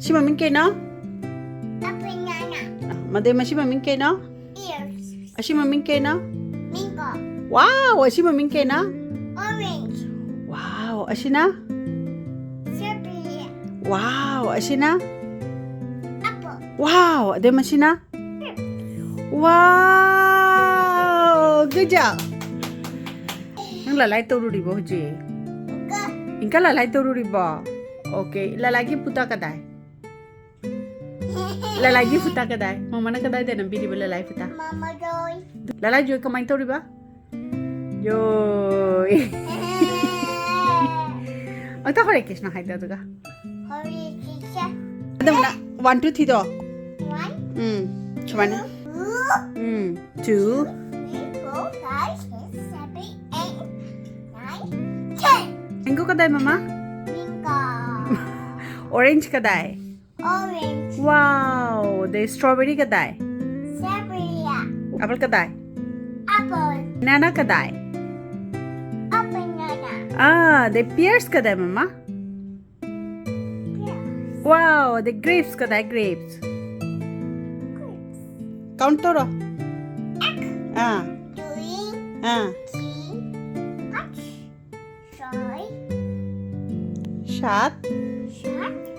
Shi mamin ke no? A banana. Made ma shi mamin ke no? Ears. Ashi mamin ke no? Mango. Wow, ashi mamin ke no? Orange. Wow, ashi na? Strawberry. Wow, ashi na? Apple. Wow, ade ma shi na? Wow, good job. Nang lalai toruri bo je. Go. Inka lalai toruri bo. Okay, lalagi puta kadai. Lalagi puta kadai. Mama na kadai de nambi di bo lalai puta. Mama joy. Lalai joy kamai tori ba? Joy. Ata Hare Krishna haida tuga. Hurry, teacher. Ada mana? 1 2 3 do. 1, Chumana. 2, 2 3, 4, 5, 6, 7, 8, 9, 10. Mango kadai mama? Mango. Orange kadai. Orange. Wow, the strawberry kadai. Strawberry. Apple kadai. Apple. Banana kadai. A banana. The pears kadai mama. Yeah. Wow, the grapes kadai grapes. Count toro. Ah, 3, ah. 4, 5, 6, Shat. 7,